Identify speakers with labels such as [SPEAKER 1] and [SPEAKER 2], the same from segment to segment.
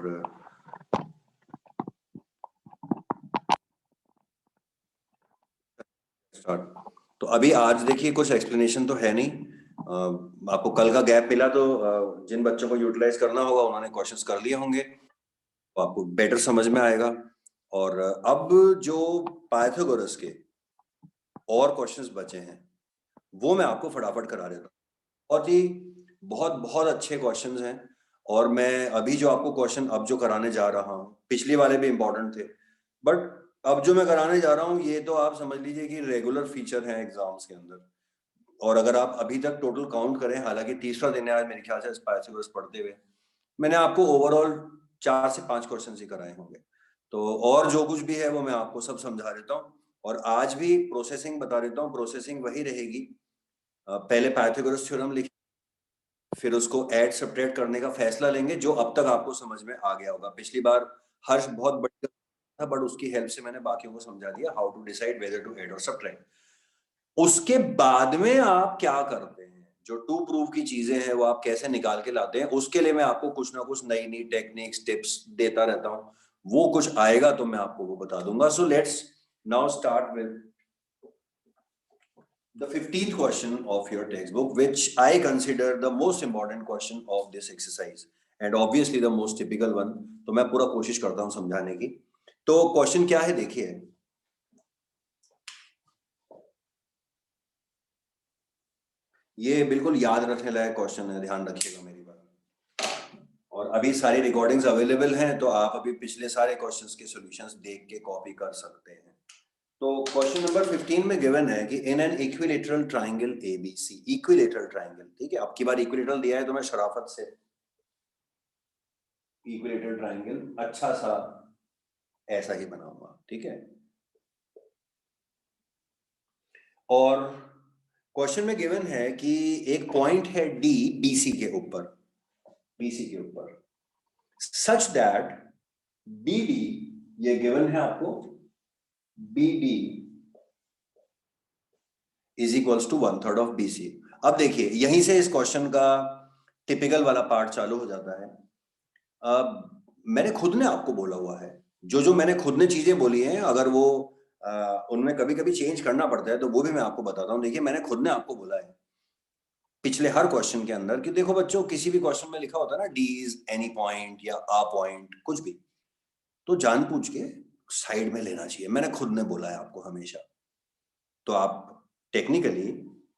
[SPEAKER 1] और स्टार्ट। तो अभी आज देखिए कुछ एक्सप्लेनेशन तो है नहीं, आपको कल का गैप मिला तो जिन बच्चों को यूटिलाइज करना होगा उन्होंने क्वेश्चंस कर लिए होंगे तो आपको बेटर समझ में आएगा। और अब जो पाइथागोरस के और क्वेश्चंस बचे हैं वो मैं आपको फटाफट करा देता हूँ। बहुत बहुत अच्छे क्वेश्चंस हैं और मैं अभी जो आपको क्वेश्चन अब जो कराने जा रहा हूँ, पिछले वाले भी इंपॉर्टेंट थे बट अब जो मैं कराने जा रहा हूँ ये तो आप समझ लीजिए कि रेगुलर फीचर है एग्जाम्स के अंदर। और अगर आप अभी तक टोटल काउंट करें, हालांकि तीसरा दिन है आज मेरे ख्याल से पाइथागोरस पढ़ते हुए, मैंने आपको ओवरऑल 4 से 5 क्वेश्चन ही कराए होंगे। तो और जो कुछ भी है वो मैं आपको सब समझा देता हूँ और आज भी प्रोसेसिंग बता देता हूँ। प्रोसेसिंग वही रहेगी, पहले पाइथागोरस थ्योरम लिखें, फिर उसको ऐड सब्ट्रैक्ट करने का फैसला लेंगे जो अब तक आपको समझ में आ गया होगा। पिछली बार हर्ष बहुत बढ़िया था बट उसकी हेल्प से मैंने बाकियों को समझा दिया how to decide whether to add और सब्ट्रैक्ट। उसके बाद में आप क्या करते हैं, जो टू प्रूव की चीजें हैं वो आप कैसे निकाल के लाते हैं, उसके लिए मैं आपको कुछ ना कुछ नई नई टेक्निक्स टिप्स देता रहता हूं। वो कुछ आएगा तो मैं आपको वो बता दूंगा। So let's now start with the 15th question of your textbook, which I consider the most important question of this exercise and obviously the most typical one. तो मैं पूरा कोशिश करता हूं समझाने की। तो क्वेश्चन क्या है देखिए, ये बिल्कुल याद रखने लायक क्वेश्चन है, ध्यान रखिएगा मेरी बात। और अभी सारी रिकॉर्डिंग्स अवेलेबल हैं तो आप अभी पिछले सारे क्वेश्चंस के सॉल्यूशंस देख के कॉपी कर सकते हैं। तो क्वेश्चन नंबर 15 में गिवन है कि in an equilateral triangle ABC, equilateral triangle, ठीक है, अब की बार इक्विलेटरल दिया है तो मैं शराफत से इक्विलेटरल ट्राइंगल अच्छा सा ऐसा ही बनाऊंगा, ठीक है। और क्वेश्चन में गिवन है कि एक पॉइंट है डी बीसी के ऊपर, बीसी के ऊपर, सच दैट बीडी, ये गिवन है आपको, BD is equals to 1/3 of BC. अब देखिए यहीं से इस क्वेश्चन का टिपिकल वाला पार्ट चालू हो जाता है। मैंने खुद ने आपको बोला हुआ है, जो जो मैंने खुद ने चीजें बोली हैं, अगर वो उनमें कभी कभी चेंज करना पड़ता है तो वो भी मैं आपको बताता हूँ। देखिए मैंने खुद ने आपको बोला है पिछले हर क्वेश्चन के अंदर कि देखो बच्चों, किसी भी क्वेश्चन में लिखा होता है ना डी इज एनी पॉइंट या अ पॉइंट, कुछ भी, तो जान पूछ के साइड में लेना चाहिए। मैंने खुद ने बोला है आपको हमेशा। तो आप टेक्निकली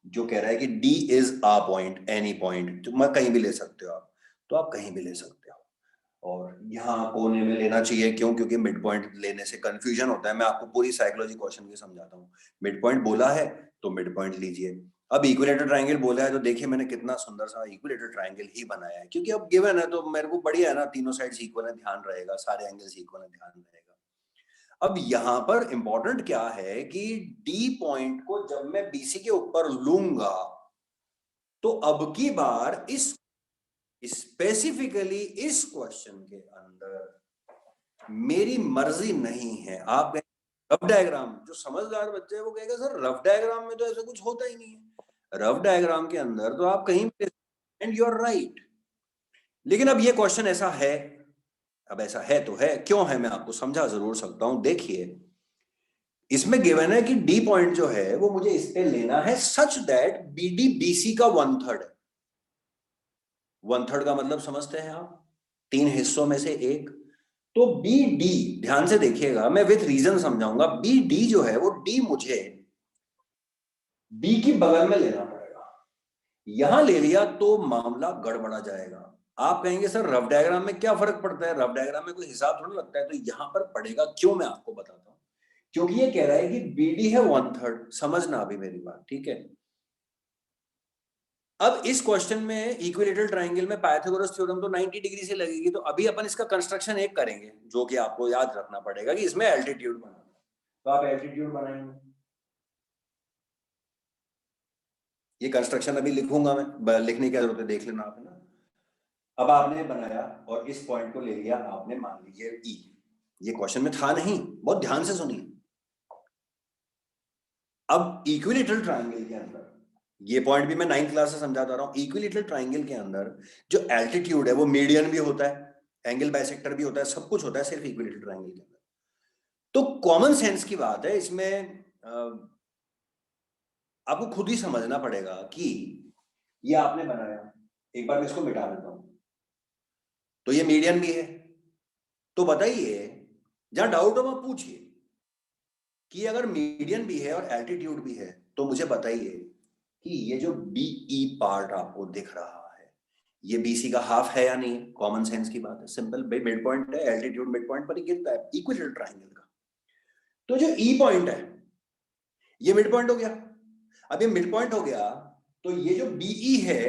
[SPEAKER 1] जो कह रहा है कि D is a point, any point, तो मैं कहीं भी ले सकते हो आप, तो आप कहीं भी ले सकते हो। और यहाँ कोने में लेना चाहिए, क्यों? क्योंकि मिड पॉइंट लेने से कंफ्यूजन होता है। मैं आपको पूरी साइकोलॉजी क्वेश्चन की समझाता हूँ। मिड पॉइंट बोला है तो मिड पॉइंट लीजिए। अब इक्विलेटरल ट्रायंगल बोला है तो देखिए मैंने कितना सुंदर सा इक्विलेटरल ट्रायंगल ही बनाया है, क्योंकि अब गिवन है तो मेरे को बढ़िया है ना, तीनों साइड्स इक्वल है, ध्यान रहेगा, सारे एंगल्स इक्वल है, ध्यान रहेगा। अब यहां पर इंपॉर्टेंट क्या है कि डी पॉइंट को जब मैं बीसी के ऊपर लूंगा तो अब की बार इस स्पेसिफिकली इस क्वेश्चन के अंदर मेरी मर्जी नहीं है। आप रफ डायग्राम, जो समझदार बच्चे हैं वो कहेगा सर रफ डायग्राम में तो ऐसा कुछ होता ही नहीं है। रफ डायग्राम के अंदर तो आप कहीं भी, एंड यू आर राइट। लेकिन अब ये क्वेश्चन ऐसा है, अब ऐसा है तो है, क्यों है मैं आपको समझा जरूर सकता हूं। देखिए इसमें गिवन है कि डी पॉइंट जो है वो मुझे इस पे लेना है सच दैट बीडी बीसी का 1/3 है। 1/3 का मतलब समझते हैं आप, 3 हिस्सों में से एक। तो बी डी, ध्यान से देखिएगा, मैं विथ रीजन समझाऊंगा। बी डी जो है वो डी मुझे बी की बगल में लेना पड़ेगा। यहां ले लिया तो मामला गड़बड़ा जाएगा। आप कहेंगे सर रफ डायग्राम में क्या फर्क पड़ता है, रफ डायग्राम में कोई हिसाब थोड़ा लगता है। तो यहां पर पड़ेगा, क्यों मैं आपको बताता हूं। क्योंकि ये कह रहा है कि बीडी है 1/3, समझना अभी मेरी बात, ठीक है। अब इस क्वेश्चन में इक्विलेटरल ट्रायंगल में पाइथागोरस थ्योरम तो 90 डिग्री से लगेगी, तो अभी अपन इसका कंस्ट्रक्शन एक करेंगे जो कि आपको याद रखना पड़ेगा कि इसमें एल्टीट्यूड बनाना। तो आप एल्टीट्यूड बनाएंगे, ये कंस्ट्रक्शन अभी लिखूंगा मैं, लिखने की जरूरत है, देख लेना आप, है ना। अब आपने बनाया और इस पॉइंट को ले लिया आपने, मान लीजिए ई। ये क्वेश्चन में था नहीं, बहुत ध्यान से सुनिए। अब इक्विलेटरल ट्रायंगल के अंदर, ये पॉइंट भी मैं 9th क्लास से समझाता रहा हूं, इक्विलेटरल ट्रायंगल के अंदर जो एल्टीट्यूड है वो मीडियन भी होता है। एंगल बाइसेक्टर भी होता है, सब कुछ होता है सिर्फ इक्विलेटरल ट्रायंगल के अंदर। तो कॉमन सेंस की बात है इसमें, आपको खुद ही समझना पड़ेगा कि ये आपने बनाया, एक बार मैं इसको मिटा देता हूं, तो ये मीडियन भी है, तो बताइए, जहां डाउट हो आप पूछिए कि अगर मीडियन भी है और एल्टीट्यूड भी है, तो मुझे बताइए कि ये जो बीई पार्ट आपको दिख रहा है, ये बीसी का हाफ है या नहीं? कॉमन सेंस की बात है, सिंपल, मिड पॉइंट है, एल्टीट्यूड मिड पॉइंट पर ही गिरता है इक्विलेटरल ट्रायंगल का। तो जो ई पॉइंट है ये मिड पॉइंट हो गया। अब ये मिड पॉइंट हो गया तो ये जो बीई है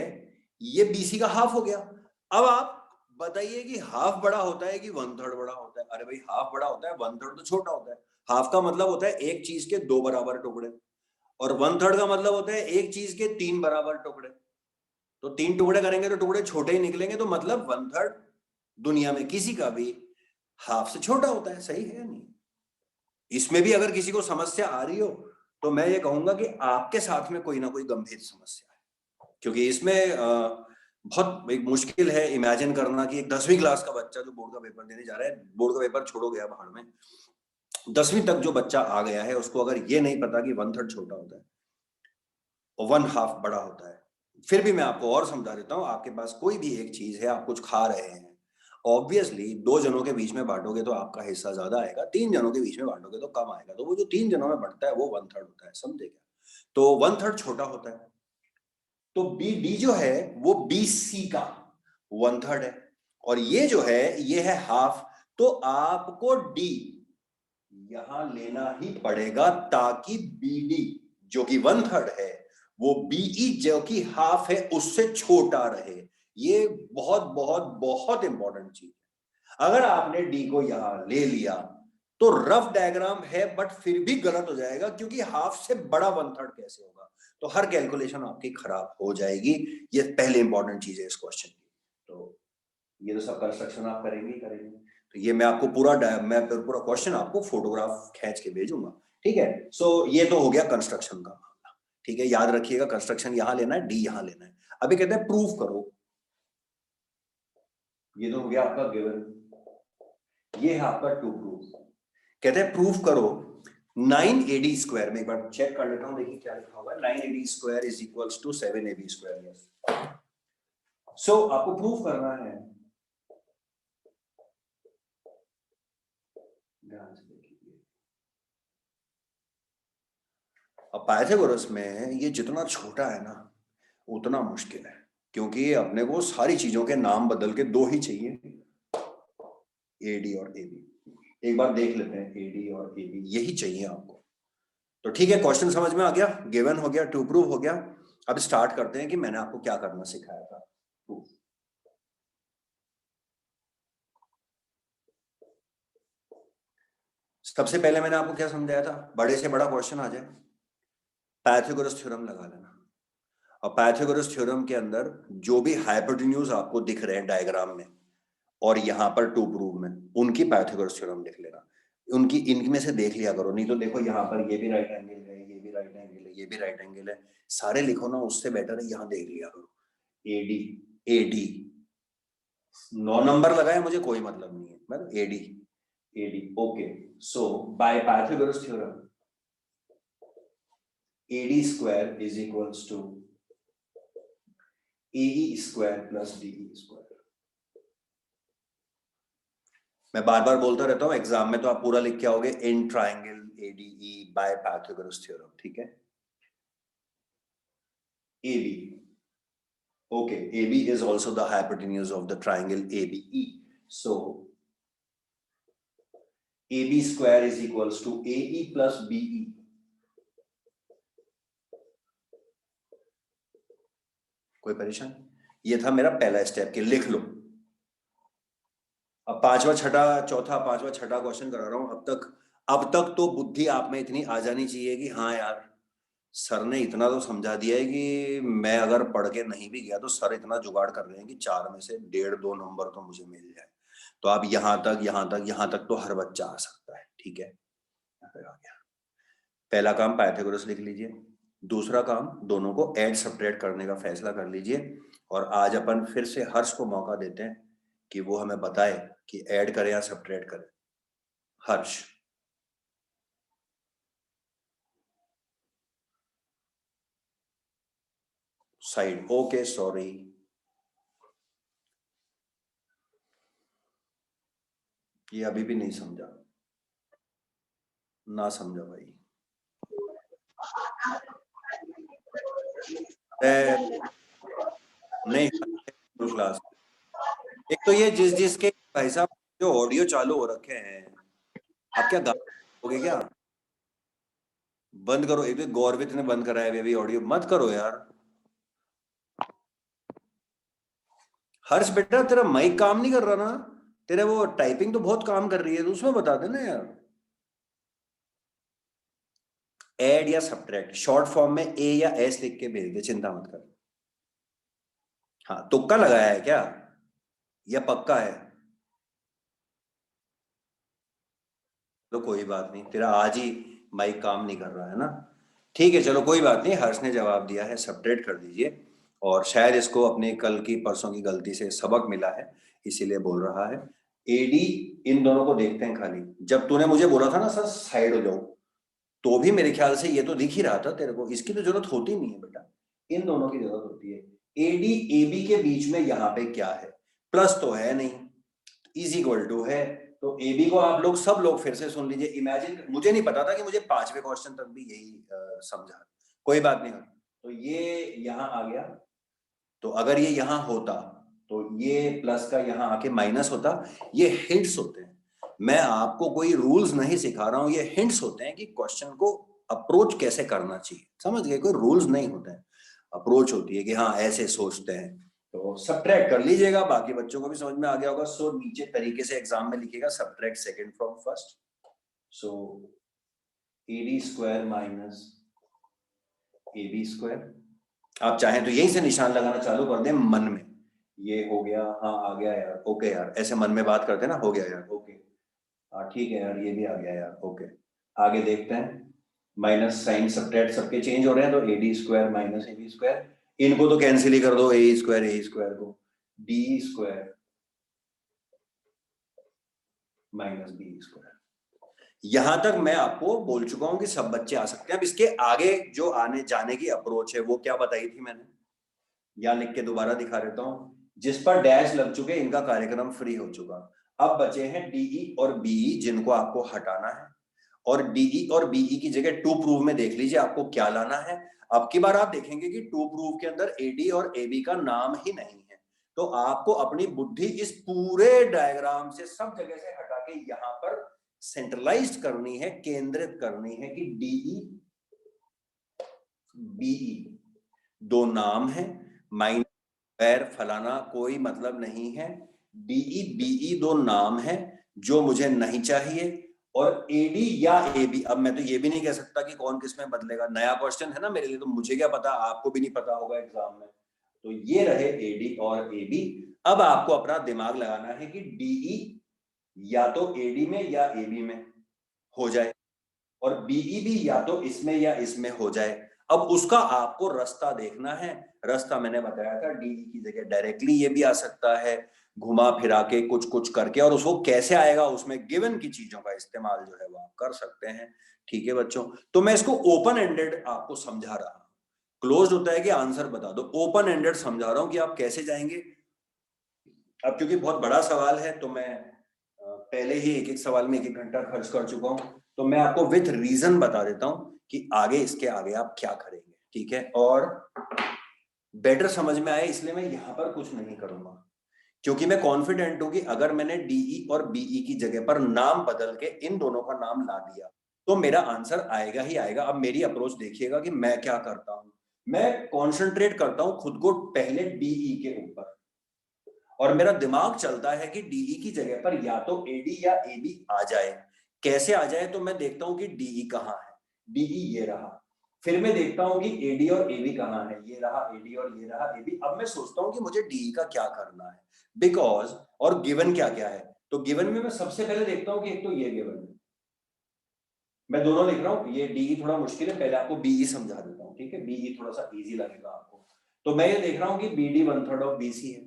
[SPEAKER 1] ये बीसी का हाफ हो गया। अब आप बताइए कि हाफ बड़ा होता है कि 1/3 बड़ा होता है? अरे भाई हाफ बड़ा होता है, 1/3 तो छोटा होता है। हाफ का मतलब होता है एक चीज के 2 बराबर टुकड़े, और 1/3 का मतलब होता है एक चीज के 3 बराबर टुकड़े। तो 3 टुकड़े करेंगे तो टुकड़े छोटे ही निकलेंगे, तो मतलब 1/3 दुनिया में किसी का भी हाफ से छोटा होता है। सही है या नहीं? इसमें भी अगर किसी को समस्या आ रही हो तो मैं ये कहूंगा कि आपके साथ में कोई ना कोई गंभीर समस्या है, क्योंकि इसमें बहुत एक मुश्किल है इमेजिन करना कि एक 10वीं क्लास का बच्चा जो बोर्ड का पेपर देने जा रहा है, बोर्ड का पेपर छोड़ो गया बाहर में, 10वीं तक जो बच्चा आ गया है उसको अगर ये नहीं पता कि 1/3 छोटा होता है और 1/2 बड़ा होता है। फिर भी मैं आपको और समझा देता हूँ, आपके पास कोई भी एक चीज है, आप कुछ खा रहे हैं, ऑब्वियसली 2 जनों के बीच में बांटोगे तो आपका हिस्सा ज्यादा आएगा, 3 जनों के बीच में बांटोगे तो कम आएगा, तो वो जो 3 जनों में बढ़ता है वो 1/3 होता है। समझे क्या? तो 1/3 छोटा होता है, तो बी डी जो है वो बी सी का 1/3 है, और ये जो है ये है हाफ। तो आपको डी यहां लेना ही पड़ेगा ताकि बी डी जो कि 1/3 है वो बीई जो कि हाफ है उससे छोटा रहे। ये बहुत बहुत बहुत इंपॉर्टेंट चीज है। अगर आपने डी को यहां ले लिया तो रफ डायग्राम है बट फिर भी गलत हो जाएगा, क्योंकि हाफ से बड़ा 1/3 कैसे होगा? तो हर कैलकुलेशन आपकी खराब हो जाएगी। ये पहले इंपॉर्टेंट चीज है इस क्वेश्चन की। तो ये तो सब कंस्ट्रक्शन आप करेंगे ही करेंगे। तो ये मैं आपको मैं पूरा क्वेश्चन आपको फोटोग्राफ खींच के भेजूंगा, ठीक है? सो ये तो हो गया कंस्ट्रक्शन का मामला, ठीक है? याद रखिएगा कंस्ट्रक्शन यहां लेना है, डी यहां लेना है। अभी कहते हैं प्रूफ करो, ये तो हो गया आपका गिवन, ये है आपका टू प्रूफ। कहते हैं प्रूफ करो 9AD स्क्वायर में, एक बार चेक कर लेता हूं, देखिए क्या लिखा हुआ है। 9AD square is equals to 7AB square. Yes, so आपको प्रूफ करना है, ध्यान से देखिए। अब पाइथागोरस में ये जितना छोटा है ना उतना मुश्किल है, क्योंकि अपने को सारी चीजों के नाम बदल के 2 ही चाहिए, AD और AB। एक बार देख लेते हैं, AD और AB यही चाहिए आपको। तो ठीक है, क्वेश्चन समझ में आ गया, गिवन हो गया, टू प्रूव हो गया। अब स्टार्ट करते हैं कि मैंने आपको क्या करना सिखाया था। प्रूफ। सबसे पहले मैंने आपको क्या समझाया था? बड़े से बड़ा क्वेश्चन आ जाए पाइथागोरस थ्योरम लगा लेना। और पाइथागोरस थ्योरम के अंदर जो भी हाइपोटेन्यूज आपको दिख रहे हैं डायग्राम में और यहाँ पर टू प्रूव में, उनकी पाइथागोरस थ्योरम लिख लेना। उनकी इनमें से देख लिया करो, नहीं तो देखो यहाँ पर ये भी राइट एंगल है, ये भी राइट एंगल है, ये भी राइट एंगल है, सारे लिखो ना, उससे बेटर है यहाँ देख लिया करो। एडी, एडी 9 नंबर लगाए मुझे कोई मतलब नहीं है, मतलब AD, AD. Okay, so by Pythagoras theorem AD square is equals to AE square plus DE square. मैं बार बार बोलता रहता हूं, एग्जाम में तो आप पूरा लिख के आओगे, in triangle ADE bye Pythagoras theorem, ठीक है? AB, okay, AB is also the hypotenuse of the triangle ABE, so AB square is equals to AE plus BE। कोई परेशान? ये था मेरा पहला स्टेप कि लिख लो। अब पांचवा छठा चौथा पांचवा छठा क्वेश्चन करा रहा हूं। अब तक तो बुद्धि आप में इतनी आ जानी चाहिए कि हाँ यार, सर ने इतना तो समझा दिया है कि मैं अगर पढ़ के नहीं भी गया तो सर इतना जुगाड़ कर रहे हैं कि 4 में से 1.5-2 नंबर तो मुझे मिल जाए। तो आप यहां तक तो हर बच्चा आ सकता है, ठीक है? आ गया। पहला काम पाइथागोरस लिख लीजिए, दूसरा काम दोनों को ऐड सब्ट्रैक्ट करने का फैसला कर लीजिए। और आज अपन फिर से हर्ष को मौका देते हैं कि वो हमें बताए कि ऐड करें या सब्ट्रैक्ट करें। हर्ष। Side, okay sorry. ये अभी भी नहीं समझा, ना समझा भाई। नहीं क्लास, एक तो ये जिसके भाई साहब जो ऑडियो चालू हो रखे हैं, आप क्या गाओगे क्या? बंद करो। एक तो गौरवित ने बंद कराया अभी ऑडियो, मत करो यार। हर्ष बेटा तेरा माइक काम नहीं कर रहा ना, तेरा वो टाइपिंग तो बहुत काम कर रही है, तो उसमें बता देना यार। ऐड या सब्ट्रैक्ट शॉर्ट फॉर्म में ए या एस लिख के भेज दे, चिंता मत कर। हाँ, तुक्का लगाया है क्या या पक्का है? तो कोई बात नहीं, तेरा आज ही माइक काम नहीं कर रहा है ना, ठीक है चलो कोई बात नहीं। हर्ष ने जवाब दिया है सब्ट्रैक्ट कर दीजिए, और शायद इसको अपने कल की परसों की गलती से सबक मिला है, इसीलिए बोल रहा है। एडी, इन दोनों को देखते हैं खाली। जब तूने मुझे बोला था ना सर साइड हो जाओ, तो भी मेरे ख्याल से ये तो दिख ही रहा था तेरे को, इसकी तो जरूरत होती नहीं है बेटा, इन दोनों की जरूरत होती है। एडी एबी के बीच में यहाँ पे क्या है, प्लस तो है नहीं, इज इक्वल टू है, तो ए बी को आप लोग सब लोग फिर से सुन लीजिए। इमेजिन, मुझे नहीं पता था कि मुझे 5वें क्वेश्चन तक भी यही समझा, कोई बात नहीं। तो ये यहाँ आ गया, तो अगर ये यहाँ होता तो ये प्लस का यहाँ आके माइनस होता। ये हिंट्स होते हैं, मैं आपको कोई रूल्स नहीं सिखा रहा हूं, ये हिंट्स होते हैं कि क्वेश्चन को अप्रोच कैसे करना चाहिए, समझ गए? कोई रूल्स नहीं होते हैं, अप्रोच होती है कि हाँ ऐसे सोचते हैं। तो सब्ट्रैक्ट कर लीजिएगा, बाकी बच्चों को भी समझ में आ गया होगा। सो नीचे तरीके से एग्जाम में लिखिएगा subtract second from first. So AD square minus A B square, आप चाहें तो यहीं से निशान लगाना चालू कर दें मन में। ये हो गया, हाँ आ गया यार, ओके यार, ऐसे मन में बात करते ना, हो गया यार, ओके हाँ ठीक है यार, ये भी आ गया यार, ओके। आगे देखते हैं, माइनस साइन सब्ट्रैक्ट सबके चेंज हो रहे हैं, तो A D square minus A B square, इनको तो कैंसिल ही कर दो, ए स्क्वायर को, D square minus B square. यहां तक मैं आपको बोल चुका हूं कि सब बच्चे आ सकते हैं। अब इसके आगे जो आने जाने की अप्रोच है वो क्या बताई थी मैंने, या लिख के दोबारा दिखा देता हूं। जिस पर डैश लग चुके इनका कार्यक्रम फ्री हो चुका। अब बचे हैं डीई और बीई जिनको आपको हटाना है, और डीई और बीई की जगह टू प्रूव में देख लीजिए आपको क्या लाना है। अब की बार आप देखेंगे कि टू प्रूव के अंदर एडी और एबी का नाम ही नहीं है, तो आपको अपनी बुद्धि इस पूरे डायग्राम से सब जगह से हटा के यहां पर सेंट्रलाइज करनी है, केंद्रित करनी है कि डीई बीई दो नाम है, माइनर फलाना कोई मतलब नहीं है, डीई बीई दो नाम है जो मुझे नहीं चाहिए, और एडी या एबी, अब मैं तो ये भी नहीं कह सकता कि कौन किस में बदलेगा, नया क्वेश्चन है ना मेरे लिए, तो मुझे क्या पता, आपको भी नहीं पता होगा एग्जाम में। तो ये रहे एडी और एबी। अब आपको अपना दिमाग लगाना है कि डीई या तो एडी में या एबी में हो जाए, और बीई भी या तो इसमें या इसमें हो जाए। अब उसका आपको रास्ता देखना है। रास्ता मैंने बताया था, डीई की जगह डायरेक्टली ये भी आ सकता है, घुमा फिरा के कुछ कुछ करके, और उसको कैसे आएगा उसमें गिवन की चीजों का इस्तेमाल जो है वो आप कर सकते हैं। ठीक है बच्चों, तो मैं इसको ओपन एंडेड आपको समझा रहा हूं। क्लोज होता है कि आंसर बता दो, ओपन एंडेड समझा रहा हूं कि आप कैसे जाएंगे। अब क्योंकि बहुत बड़ा सवाल है तो मैं पहले ही एक एक सवाल में एक एक घंटा खर्च कर चुका हूं, तो मैं आपको विथ रीजन बता देता हूं कि आगे इसके आगे आप क्या करेंगे, ठीक है? और बेटर समझ में आए इसलिए मैं यहां पर कुछ नहीं करूंगा, क्योंकि मैं कॉन्फिडेंट हूं कि अगर मैंने डीई और बीई की जगह पर नाम बदल के इन दोनों का नाम ला दिया तो मेरा आंसर आएगा ही आएगा। अब मेरी अप्रोच देखिएगा कि मैं क्या करता हूं, मैं कॉन्सेंट्रेट करता हूं खुद को पहले डीई के ऊपर, और मेरा दिमाग चलता है कि डीई की जगह पर या तो एडी या एबी आ जाए। कैसे आ जाए, तो मैं देखता हूं कि डीई कहाँ है, डीई ये रहा, फिर मैं देखता हूं कि एडी और एबी कहाँ है, ये रहा एडी और ये रहा एबी। अब मैं सोचता हूं कि मुझे डीई का क्या करना है, बिकॉज और गिवन क्या क्या है, तो गिवन में मैं सबसे पहले देखता हूं कि एक तो ये गिवन है, मैं दोनों लिख रहा हूं, ये डीई थोड़ा मुश्किल है, पहले आपको बीई समझा देता हूं, ठीक है? बीई थोड़ा सा इजी लगेगा आपको। तो मैं ये देख रहा हूं कि बीडी 1/3 ऑफ बीसी है।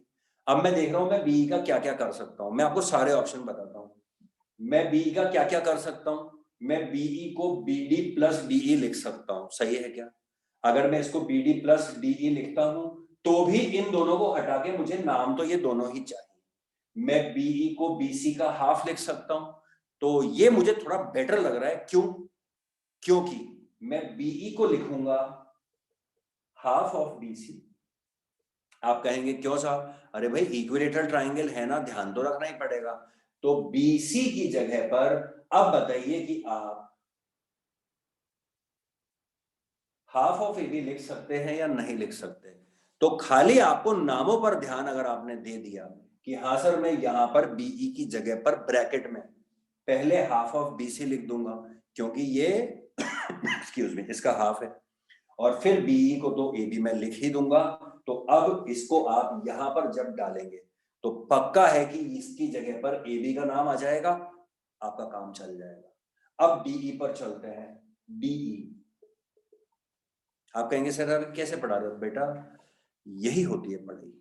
[SPEAKER 1] अब मैं देख रहा हूं मैं बीई का क्या क्या कर सकता हूं, मैं आपको सारे ऑप्शन बताता हूं। मैं बीई का क्या क्या कर सकता हूं, मैं बीई को बीडी प्लस डीई लिख सकता हूं, सही है क्या? अगर मैं इसको बीडी प्लस डीई लिखता हूं तो भी इन दोनों को हटा के मुझे नाम तो ये दोनों ही चाहिए। मैं बीई को बीसी का हाफ लिख सकता हूं, तो ये मुझे थोड़ा बेटर लग रहा है। क्यों? क्योंकि मैं बीई को लिखूंगा हाफ ऑफ बीसी। आप कहेंगे क्यों साहब? अरे भाई इक्विलेटरल ट्राइंगल है ना, ध्यान तो रखना ही पड़ेगा। तो बीसी की जगह पर अब बताइए कि आप हाफ ऑफ एबी लिख सकते हैं या नहीं लिख सकते? तो खाली आपको नामों पर ध्यान अगर आपने दे दिया कि हाँ सर मैं यहां पर बीई की जगह पर ब्रैकेट में पहले हाफ ऑफ बीसी लिख दूंगा, क्योंकि ये एक्सक्यूज मी इसका हाफ है, और फिर बीई को तो ए बी मैं लिख ही दूंगा। तो अब इसको आप यहां पर जब डालेंगे तो पक्का है कि इसकी जगह पर ए बी का नाम आ जाएगा, आपका काम चल जाएगा। अब डीई पर चलते हैं। डीई आप कहेंगे सर आप कैसे पढ़ा रहे हो? बेटा यही होती है पढ़ाई।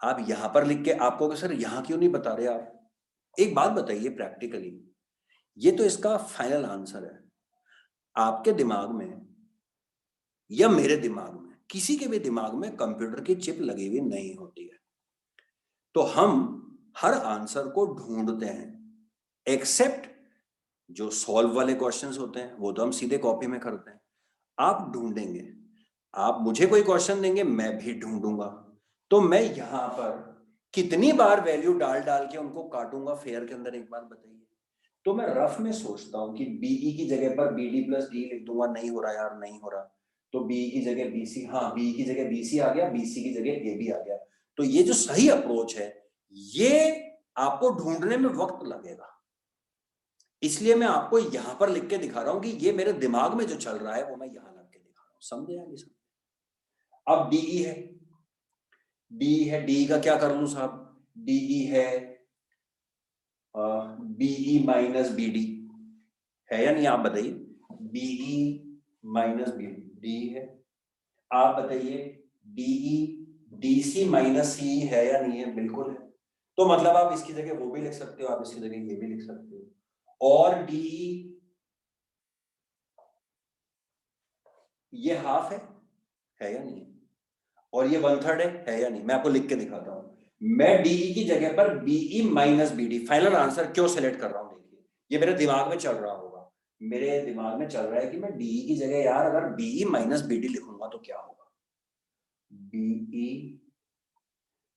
[SPEAKER 1] आप यहां पर लिख के आपको सर यहां क्यों नहीं बता रहे आप? एक बात बताइए प्रैक्टिकली, ये तो इसका फाइनल आंसर है। आपके दिमाग में या मेरे दिमाग में, किसी के भी दिमाग में कंप्यूटर की चिप लगी हुई नहीं होती है। तो हम हर आंसर को ढूंढते हैं, एक्सेप्ट जो सॉल्व वाले क्वेश्चंस होते हैं वो तो हम सीधे कॉपी में करते हैं। आप ढूंढेंगे, आप मुझे कोई क्वेश्चन देंगे मैं भी ढूंढूंगा। तो मैं यहां पर कितनी बार वैल्यू डाल डाल के उनको काटूंगा फेयर के अंदर, एक बात बताइए। तो मैं रफ में सोचता हूं कि बीई की जगह पर बीडी प्लस डी लिख दूंगा, नहीं हो रहा यार, नहीं हो रहा। तो बीई की जगह बीसी, हाँ बीई की जगह बीसी आ गया, बीसी की जगह ए बी आ गया। तो ये जो सही अप्रोच है, ये आपको ढूंढने में वक्त लगेगा, इसलिए मैं आपको यहां पर लिख के दिखा रहा हूं कि ये मेरे दिमाग में जो चल रहा है वो मैं यहां लग के दिखा रहा हूं। समझे या नहीं समझे? अब डीई है, डीई है, डीई का क्या कर लूं साहब? डीई है बीई माइनस बीडी, है या नहीं? आप बताइए। बीई माइनस बीडी डी है। आप बताइए डीई डीसी माइनस सी है या नहीं है? बिल्कुल है। तो मतलब आप इसकी जगह वो भी लिख सकते हो, आप इसकी जगह ये भी लिख सकते हो। और डीई ये हाफ है या नहीं? और ये 1/3 है या नहीं? मैं आपको लिख के दिखाता हूं। मैं डीई की जगह पर BE minus BD final answer क्यों सिलेक्ट कर रहा हूं? देखिए ये मेरे दिमाग में चल रहा होगा, मेरे दिमाग में चल रहा है कि मैं डीई की जगह यार अगर बीई माइनस बीडी लिखूंगा तो क्या होगा? बीई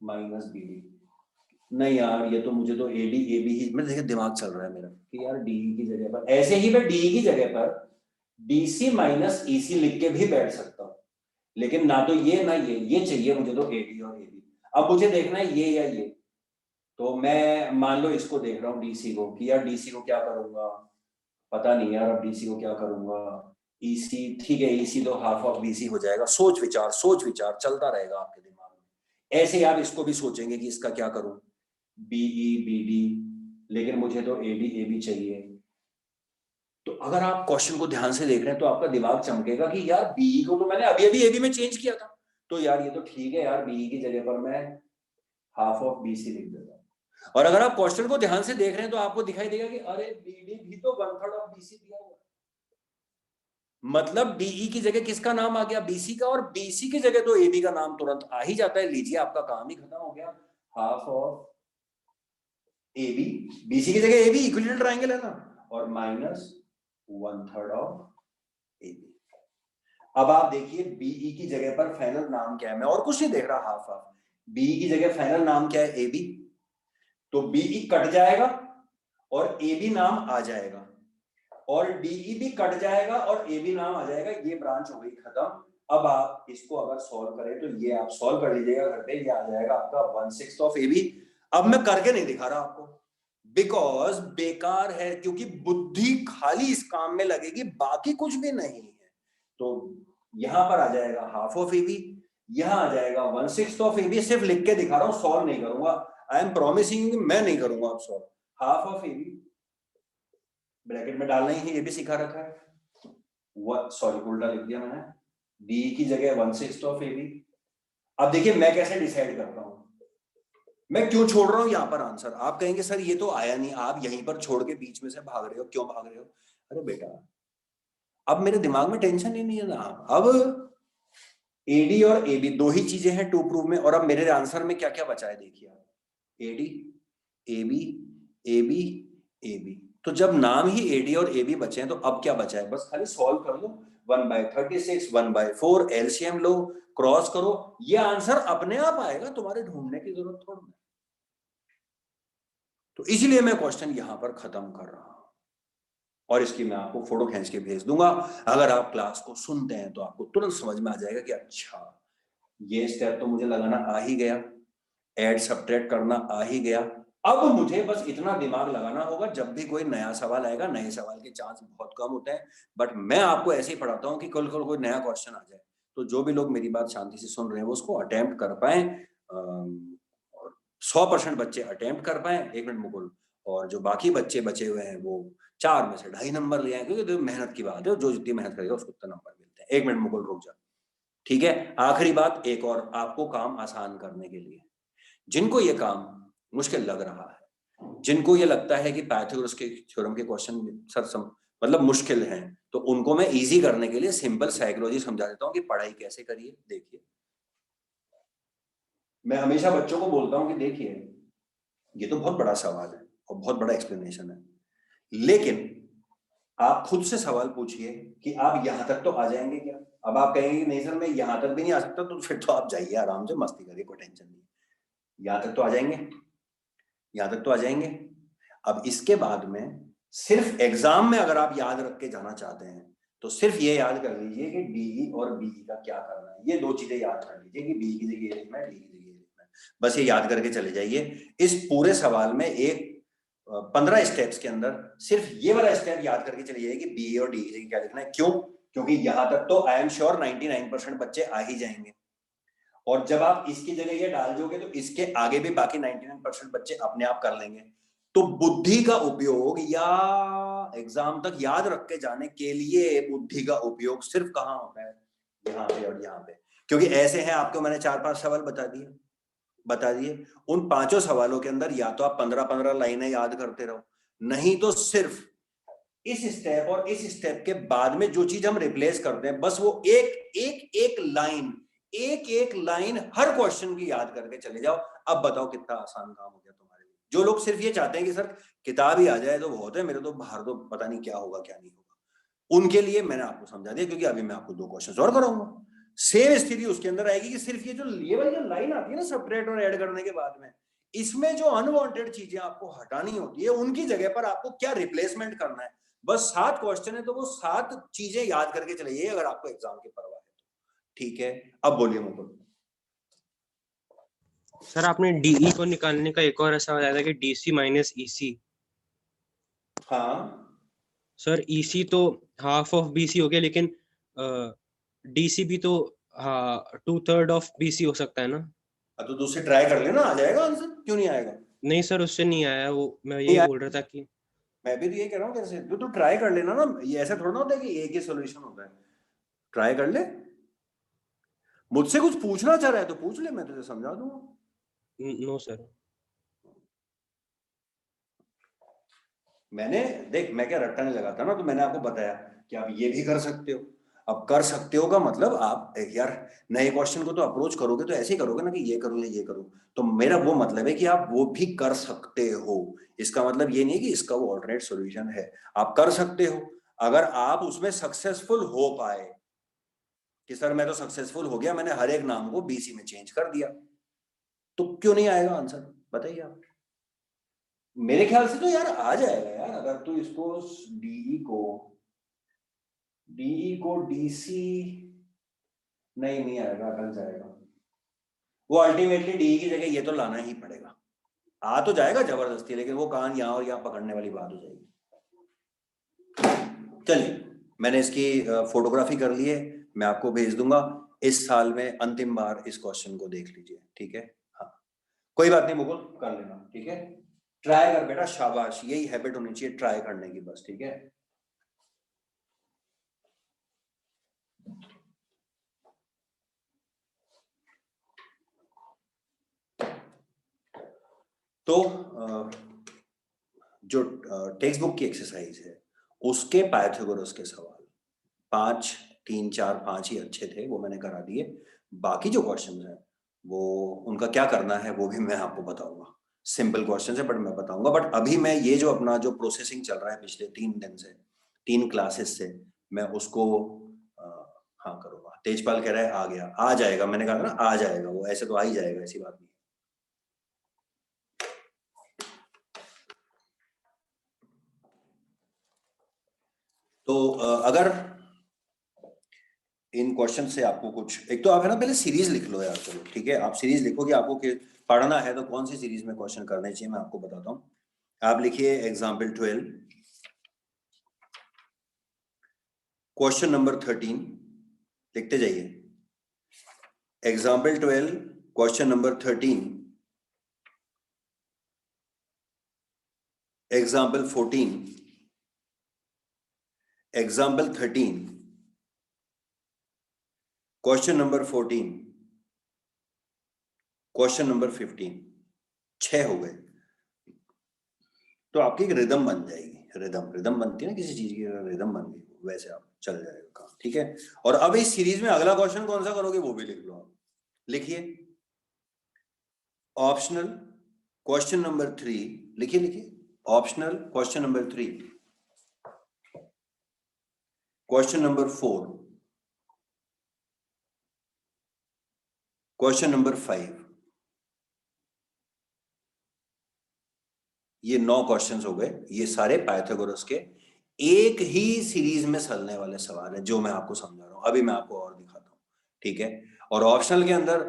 [SPEAKER 1] माइनस बीडी, नहीं यार ये तो मुझे तो एडी ए बी ही, मैं देखिए दिमाग चल रहा है मेरा कि यार डीई की जगह पर, ऐसे ही मैं डीई की जगह पर डीसी माइनस ईसी लिख के भी बैठ सकता हूं, लेकिन ना तो ये ना ये चाहिए मुझे तो एडी और एबी। अब मुझे देखना है ये या ये, तो मैं मान लो इसको देख रहा हूँ डीसी को कि यार डीसी को क्या करूंगा, पता नहीं यार अब डीसी को क्या करूंगा। ईसी ठीक है, ईसी तो हाफ ऑफ बीसी हो जाएगा। सोच विचार चलता रहेगा आपके दिमाग में, ऐसे ही आप इसको भी सोचेंगे कि इसका क्या करूं, बीई बीडी, लेकिन मुझे तो एडी एबी चाहिए। तो अगर आप क्वेश्चन को ध्यान से देख रहे हैं तो आपका दिमाग चमकेगा कि यार बीई को तो मैंने अभी अभी एबी में चेंज किया था, तो यार ये तो ठीक है यार, बीई की जगह पर मैं हाफ ऑफ बीसी लिख देता हूं। और अगर आप क्वेश्चन को ध्यान से देख रहे हैं तो आपको दिखाई देगा कि अरे बीडी भी तो 1/3 ऑफ बीसी दिया हुआ है। मतलब डीई की जगह किसका नाम आ गया? बीसी का, और बीसी की जगह तो एबी का नाम तुरंत आ ही जाता है। लीजिए आपका काम ही खत्म हो गया, हाफ ऑफ एबी, बीसी की जगह एबी इक्विलेटरल ट्रायंगल है ना, और माइनस 1/3 ऑफ एबी। अब आप देखिए बीई की जगह पर फाइनल नाम क्या है, मैं और कुछ नहीं देख रहा, हाफ ऑफ बीई की जगह फाइनल नाम क्या है? एबी। तो बीई कट जाएगा और एबी नाम आ जाएगा, और डीई भी कट जाएगा और ए बी नाम आ जाएगा। ये ब्रांच हो गई खत्म। अब आप इसको अगर सॉल्व करें तो ये आप सॉल्व कर लीजिएगा घर पे, ये आ जाएगा आपका 1/6 ऑफ ए बी। अब मैं करके नहीं दिखा रहा आपको, बिकॉज बेकार है, क्योंकि बुद्धि खाली इस काम में लगेगी, बाकी कुछ भी नहीं है। तो यहां पर आ जाएगा हाफ ऑफ ए बी, यहां आ जाएगा 1/6 ऑफ ए बी। सिर्फ लिख के दिखा रहा हूं, सॉल्व नहीं करूंगा। आई एम प्रॉमिसिंग मैं नहीं करूंगा अब solve. Half of A B bracket में डालना ही है, ये भी सिखा रखा है। सॉरी उल्टा लिख दिया मैंने, डी की जगह 1/6 ऑफ ए बी। अब देखिए मैं कैसे डिसाइड करता हूं, मैं क्यों छोड़ रहा हूं यहाँ पर आंसर? आप कहेंगे सर ये तो आया नहीं, आप यहीं पर छोड़ के बीच में से भाग रहे हो, क्यों भाग रहे हो? अरे बेटा, अब मेरे दिमाग में टेंशन ही नहीं है ना। अब एडी और एबी दो ही चीजें हैं टू प्रूव में, और अब मेरे आंसर में क्या क्या बचा है देखिए आप, एडी, एबी, एबी, एबी। तो जब नाम ही एडी और एबी बचे हैं तो अब क्या बचा है? बस खाली सॉल्व कर लो, 1/36, 1/4, एलसीएम लो, क्रॉस करो, ये आंसर अपने आप आएगा, तुम्हारे ढूंढने की जरूरत थोड़ी है। तो इसलिए मैं क्वेश्चन यहां पर खत्म कर रहा हूं, और इसकी मैं आपको फोटो खींच के भेज दूंगा। अगर आप क्लास को सुनते हैं तो आपको तुरंत समझ में आ जाएगा कि अच्छा, ये स्टेप तो मुझे लगाना आ ही गया, ऐड सब्ट्रैक्ट करना आ ही गया। अब मुझे बस इतना दिमाग लगाना होगा, जब भी कोई नया सवाल आएगा, नए सवाल के चांस बहुत कम होते हैं, बट मैं आपको ऐसे ही पढ़ाता हूं कि कल कोई नया क्वेश्चन आ जाए तो जो भी लोग मेरी बात शांति से सुन रहे हैं वो उसको अटेम्प्ट कर पाए, 100% बच्चे अटेम्प्ट कर पाए। 1 मिनट मुकुल। और जो बाकी बच्चे बचे हुए हैं वो 4 में से 2.5 नंबर ले आए, क्योंकि तो मेहनत की बात है, जो जितनी मेहनत करेगा उसको उतना नंबर मिलते हैं। 1 मिनट मुकुल, रुक जा। ठीक है, आखिरी बात एक और, आपको काम आसान करने के लिए, जिनको ये काम मुश्किल लग रहा है, जिनको ये लगता है कि पाइथागोरस के थ्योरम के क्वेश्चन मतलब मुश्किल हैं, तो उनको मैं इजी करने के लिए सिंपल साइकोलॉजी समझा देता हूं कि पढ़ाई कैसे करिए। देखिए, मैं हमेशा बच्चों को बोलता हूं कि देखिए, ये तो बहुत बड़ा सवाल है और बहुत बड़ा एक्सप्लेनेशन है, लेकिन आप खुद से सवाल पूछिए कि आप यहां तक तो आ जाएंगे क्या? अब आप कहेंगे नहीं सर मैं यहां तक भी नहीं आ सकता, तो फिर तो आप जाइए आराम से, मस्ती करिए, कोई टेंशन नहीं। यहां तक तो आ जाएंगे, यहां तक तो आ जाएंगे। अब इसके बाद में सिर्फ एग्जाम में अगर आप याद रख के जाना चाहते हैं तो सिर्फ ये याद कर लीजिए कि डीई और बीई का क्या करना है। ये दो चीजें याद कर लीजिए कि बी की जगह ये लिखना है, डी की जगह ये लिखना है, बस ये याद करके चले जाइए। इस पूरे सवाल में एक 15 स्टेप्स के अंदर सिर्फ ये वाला स्टेप याद करके चले जाइए कि बी और डी की जगह क्या लिखना है। क्यों? क्योंकि यहां तक तो आई एम श्योर 99% बच्चे आ ही जाएंगे, और जब आप इसकी जगह ये डाल दोगे तो इसके आगे भी बाकी 99% बच्चे अपने आप कर लेंगे। तो बुद्धि का उपयोग, या एग्जाम तक याद रख के जाने के लिए बुद्धि का उपयोग सिर्फ कहां होता है? यहाँ पे और यहाँ पे। क्योंकि ऐसे हैं, आपको मैंने 4-5 सवाल बता दिए। उन 5 सवालों के अंदर या तो आप 15-15 लाइनें याद करते रहो, नहीं तो सिर्फ इस स्टेप और इस स्टेप के बाद में जो चीज हम रिप्लेस करते हैं, बस वो एक एक लाइन हर क्वेश्चन की याद करके चले जाओ। अब बताओ कितना आसान काम हो गया तुम्हारे लिए। जो लोग सिर्फ ये चाहते हैं कि सर किताब ही आ जाए तो बहुत है, मेरे तो बाहर तो पता नहीं क्या होगा क्या नहीं होगा, उनके लिए मैंने आपको समझा दिया। क्योंकि अभी मैं आपको 2 क्वेश्चन और कराऊंगा, सेम स्थिति उसके अंदर आएगी कि सिर्फ ये वाली जो लाइन आती है ना सब्ट्रैक्ट और ऐड करने के बाद में, इसमें जो अनवांटेड चीजें आपको हटानी होती है, उनकी जगह पर आपको क्या रिप्लेसमेंट करना है। बस 7 क्वेश्चन है तो वो 7 चीजें याद करके चले जाइए, अगर आपको एग्जाम की परवाह है तो। ठीक है, अब बोलिए मुकुल।
[SPEAKER 2] सर आपने डीई को निकालने का एक और ऐसा बताया था कि डीसी माइनस ईसी।
[SPEAKER 1] हाँ
[SPEAKER 2] सर ईसी तो हाफ ऑफ बीसी हो गया, लेकिन डीसी भी तो हाँ 2/3 ऑफ बीसी हो सकता है ना?
[SPEAKER 1] तो दूसरे ट्राई कर लेना, आ जाएगा आंसर, क्यों नहीं आएगा?
[SPEAKER 2] नहीं सर, उससे नहीं आया वो, मैं
[SPEAKER 1] नहीं
[SPEAKER 2] यही बोल रहा
[SPEAKER 1] आएगा,
[SPEAKER 2] था कि
[SPEAKER 1] मैं भी तो ये कह रहा हूँ, कैसे तू ट्राई कर लेना ना, ये ऐसा थोड़ा ना होता है कि एक ही सोल्यूशन होता है। ट्राई कर ले, मुझसे कुछ पूछना चाह रहा है तो पूछ ले, मैं तुझे समझा दूंगा।
[SPEAKER 2] No sir.
[SPEAKER 1] मैंने देख, मैं क्या रट्टा नहीं लगाता ना, तो मैंने आपको बताया कि आप ये भी कर सकते हो। अब कर सकते हो का मतलब आप यार नए क्वेश्चन को तो अप्रोच करोगे तो ऐसे ही करोगे ना कि ये करूं या ये करूं। तो मेरा वो मतलब है कि आप वो भी कर सकते हो। इसका मतलब ये नहीं है कि इसका वो ऑल्टरनेट सॉल्यूशन है, आप कर सकते हो। अगर आप उसमें सक्सेसफुल हो पाए कि सर मैं तो सक्सेसफुल हो गया, मैंने हर एक नाम को बीसी में चेंज कर दिया, तो क्यों नहीं आएगा आंसर? बताइए आप। मेरे ख्याल से तो यार आ जाएगा यार, अगर तू इसको डीई को डीसी, नहीं आएगा, कल जाएगा वो। अल्टीमेटली डी की जगह ये तो लाना ही पड़ेगा, आ तो जाएगा जबरदस्ती, लेकिन वो कान यहाँ और यहाँ पकड़ने वाली बात हो जाएगी। चलिए, मैंने इसकी फोटोग्राफी कर ली है, मैं आपको भेज दूंगा। इस साल में अंतिम बार इस क्वेश्चन को देख लीजिए, ठीक है? हाँ, कोई बात नहीं मुकुल, कर लेना, ठीक है? ट्राई कर बेटा, शाबाश, यही हैबिट होनी चाहिए ट्राई करने की, बस, ठीक है? तो जो टेक्स्ट बुक की एक्सरसाइज है उसके पाइथागोरस के सवाल 5, 3, 4, 5 ही अच्छे थे, वो मैंने करा दिए। बाकी जो क्वेश्चन हैं वो उनका क्या करना है वो भी मैं आपको बताऊंगा। सिंपल क्वेश्चन है बट मैं बताऊंगा। बट अभी मैं ये जो अपना जो प्रोसेसिंग चल रहा है पिछले 3 दिन से, 3 क्लासेस से, मैं उसको हाँ करूंगा। तेजपाल कह रहा है आ गया, आ जाएगा, मैंने कहा ना आ जाएगा, वो ऐसे तो आ ही जाएगा, ऐसी बात नहीं। तो अगर इन क्वेश्चन से आपको कुछ, एक तो आप है ना पहले सीरीज लिख लो यार, चलो ठीक है, आप सीरीज लिखो कि आपको पढ़ना है तो कौन सी सीरीज में क्वेश्चन करने चाहिए, मैं आपको बताता हूँ। आप लिखिए एग्जाम्पल 12, क्वेश्चन नंबर 13, लिखते जाइए। Example 12, question number 13, example 14, example 13, question number 14, question number 15, 6 हो गए। तो आपकी एक रिदम बन जाएगी, रिदम बनती है ना किसी चीज की, रिदम बन गई वैसे आप चल जाएगा काम, ठीक है। और अब इस सीरीज में अगला क्वेश्चन कौन सा करोगे वो भी लिख लो आप। लिखिए ऑप्शनल क्वेश्चन नंबर 3, लिखिए लिखिए optional question number 3, question number 4, question number 5। ये 9 क्वेश्चंस हो गए, ये सारे पाइथागोरस के एक ही सीरीज में चलने वाले सवाल है जो मैं आपको समझा रहा हूं। अभी मैं आपको और दिखाता हूं, ठीक है। और ऑप्शनल के अंदर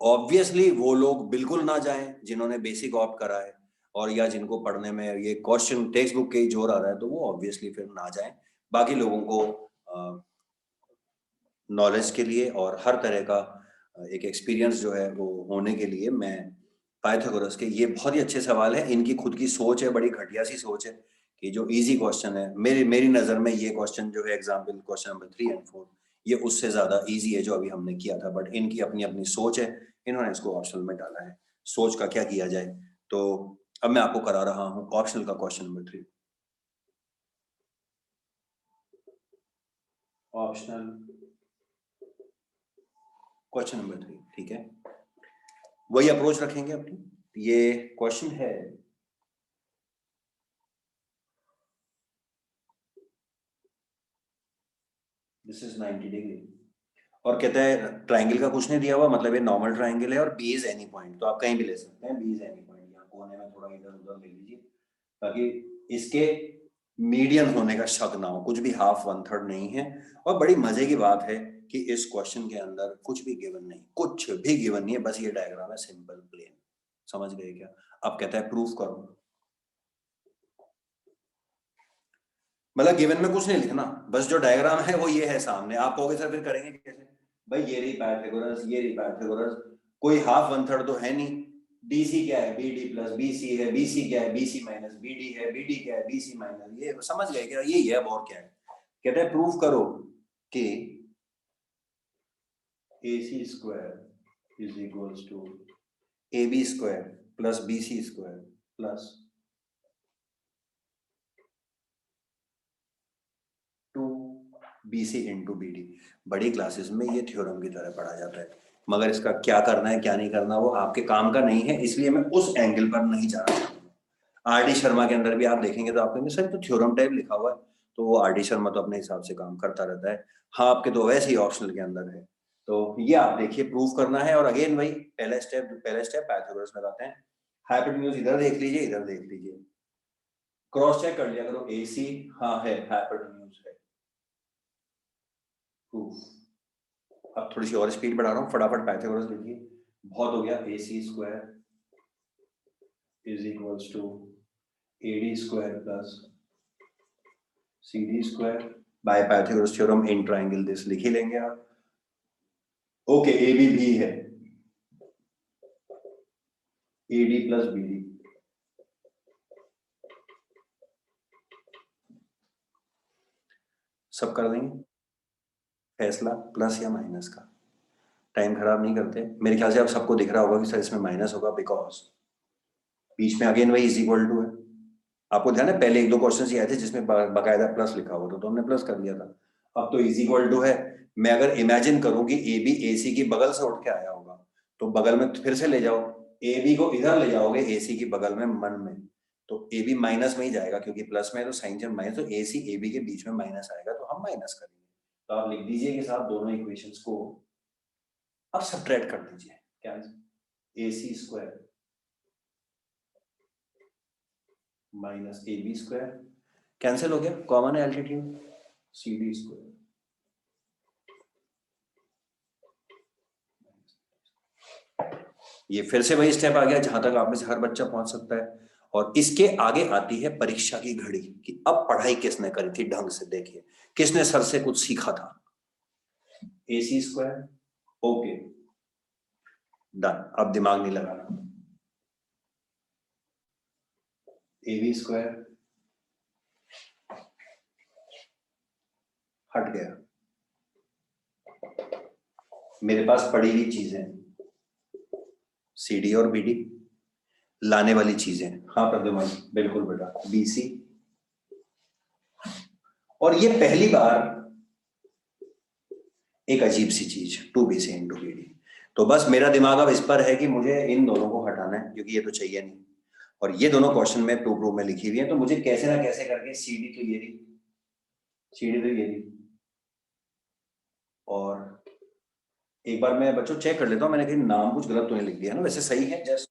[SPEAKER 1] ऑब्वियसली वो लोग बिल्कुल ना जाएं जिन्होंने बेसिक ऑप्ट करा है, और या जिनको पढ़ने में ये क्वेश्चन टेक्स्ट बुक के ही जोर आ रहा है, तो वो ऑब्वियसली फिर ना जाएं। बाकी लोगों को नॉलेज के लिए और हर तरह का एक एक्सपीरियंस जो है वो होने के लिए, मैं पाइथागोरस के ये बहुत ही अच्छे सवाल है। इनकी खुद की सोच है, बड़ी घटिया सी सोच है कि जो इजी क्वेश्चन है, मेरी नजर में ये क्वेश्चन जो है एग्जाम्पल क्वेश्चन नंबर 3 और 4, ये उससे ज्यादा इजी है जो अभी हमने किया था। बट इनकी अपनी अपनी सोच है, इन्होंने इसको ऑप्शनल में डाला है। सोच का क्या किया जाए। तो अब मैं आपको करा रहा हूँ ऑप्शनल का question number 3। Optional question number 3, ठीक है। वही अप्रोच रखेंगे अपनी। ये क्वेश्चन है, दिस इज 90 डिग्री, और कहता है ट्राइंगल का कुछ नहीं दिया हुआ, मतलब ये नॉर्मल ट्राइंगल है और बी इज एनी पॉइंट, तो आप कहीं भी ले सकते हैं। बी इज एनी पॉइंट, यहाँ कोने में थोड़ा इधर उधर ले लीजिए ताकि इसके मीडियन होने का शक ना हो, कुछ भी हाफ 1/3 नहीं है। और बड़ी मजे की बात है कि इस क्वेश्चन के अंदर कुछ भी गिवन नहीं, कुछ भी गिवन नहीं है, बस ये डायग्राम है सिंपल प्लेन। समझ गए क्या। अब कहता है प्रूफ करो, मतलब गिवन में कुछ नहीं लिखना, बस जो डायग्राम है वो ये है सामने। आप कहोगे सर फिर करेंगे कैसे, भाई ये रही पाइथागोरस, ये रही पाइथागोरस, कोई हाफ 1/3 तो है नहीं। डीसी क्या है, बीडी प्लस बीसी है, बीसी क्या है, बीसी माइनस बीडी है, बीडी क्या है, बीसी माइनस, ये समझ गए क्या, यही है, और क्या है। कहते हैं प्रूफ करो कि AC square is equals to AB square plus BC square plus 2BC into BD। बड़ी क्लासेस में ये थ्योरम की तरह पढ़ा जाता है, मगर इसका क्या करना है क्या नहीं करना वो आपके काम का नहीं है, इसलिए मैं उस एंगल पर नहीं जा रहा हूँ। RD शर्मा के अंदर भी आप देखेंगे तो आप कहेंगे सर तो थ्योरम टाइप लिखा हुआ है, तो वो RD शर्मा तो अपने हिसाब से काम करता रहता है। हाँ आपके तो वैसे ही ऑप्शनल के अंदर है। तो ये आप देखिए प्रूफ करना है, और अगेन वही पहला स्टेप पाइथागोरस लगाते हैं। हाइपोटेन्यूज इधर देख लीजिए, इधर देख लीजिए, क्रॉस चेक कर लिया करो, AC हाँ है, हाइपोटेन्यूज है, प्रूफ। अब थोड़ी सी और स्पीड बढ़ा रहा हूँ, फटाफट पाइथागोरस लिखिए। बहुत हो गया, AC square is equals to AD square plus CD square by Pythagoras theorem in triangle this, लिख ही लेंगे आप। ओके, AB भी है, AD प्लस BD, सब कर देंगे। फैसला प्लस या माइनस का, टाइम खराब नहीं करते। मेरे ख्याल से आप सबको दिख रहा होगा कि सर इसमें माइनस होगा, बिकॉज बीच में अगेन वही इज इक्वल टू है। आपको ध्यान है पहले 1-2 क्वेश्चन आए थे जिसमें बाकायदा प्लस लिखा हुआ था तो हमने प्लस कर दिया था। अब तो इज इक्वल टू है। मैं अगर इमेजिन करूं कि ए बी ए सी की बगल से उठ के आया होगा तो बगल में फिर से ले जाओ, ए बी को इधर ले जाओगे ए सी की बगल में मन में, तो ए बी माइनस में ही जाएगा क्योंकि प्लस में है तो साइन चेंज माइनस, तो ए सी ए बी के बीच में माइनस आएगा तो हम माइनस करेंगे। तो आप लिख दीजिए कि साहब दोनों इक्वेशंस को अब सब्ट्रैक्ट कर दीजिए। क्या A C square minus A B square cancel हो गया, कॉमन है एल्टीट्यूड, सी डी स्क्वायर ये फिर से वही स्टेप आ गया जहां तक आप में से हर बच्चा पहुंच सकता है। और इसके आगे आती है परीक्षा की घड़ी कि अब पढ़ाई किसने करी थी ढंग से, देखिए किसने सर से कुछ सीखा था। ए सी स्क्वायर ओके डन, अब दिमाग नहीं लगाना। ए बी स्क्वायर हट गया, मेरे पास पड़ी हुई चीजें सी डी और बी डी, लाने वाली चीजें, हाँ प्रद्युमन बिल्कुल बेटा, बी सी। और ये पहली बार एक अजीब सी चीज 2bc इंटू बी डी। तो बस मेरा दिमाग अब इस पर है कि मुझे इन दोनों को हटाना है क्योंकि ये तो चाहिए नहीं, और ये दोनों क्वेश्चन में टू प्रूफ में लिखी हुई है तो मुझे कैसे ना कैसे करके सी डी तो ये रही, सी डी तो ये रही, और एक बार मैं बच्चों चेक कर लेता हूँ मैंने कहीं नाम कुछ गलत तो नहीं लिख दिया ना, वैसे सही है। Just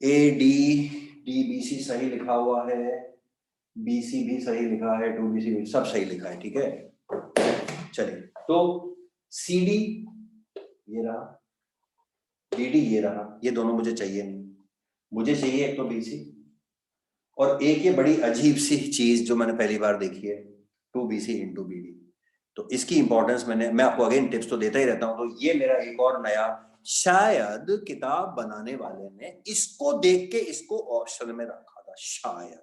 [SPEAKER 1] A D D B C सही लिखा हुआ है, बी सी भी सही लिखा है, 2bc भी सब सही लिखा है, ठीक है। चलिए तो सी डी ये रहा, डी डी ये रहा, ये दोनों मुझे चाहिए नहीं, मुझे चाहिए एक तो बी सी और एक ये बड़ी अजीब सी चीज जो मैंने पहली बार देखी है 2bc इंटू बी डी। तो इसकी इंपॉर्टेंस मैं आपको अगेन टिप्स तो देता ही रहता हूं, तो ये मेरा एक और नया, शायद किताब बनाने वाले ने इसको देख के इसको ऑप्शन में रखा था शायद,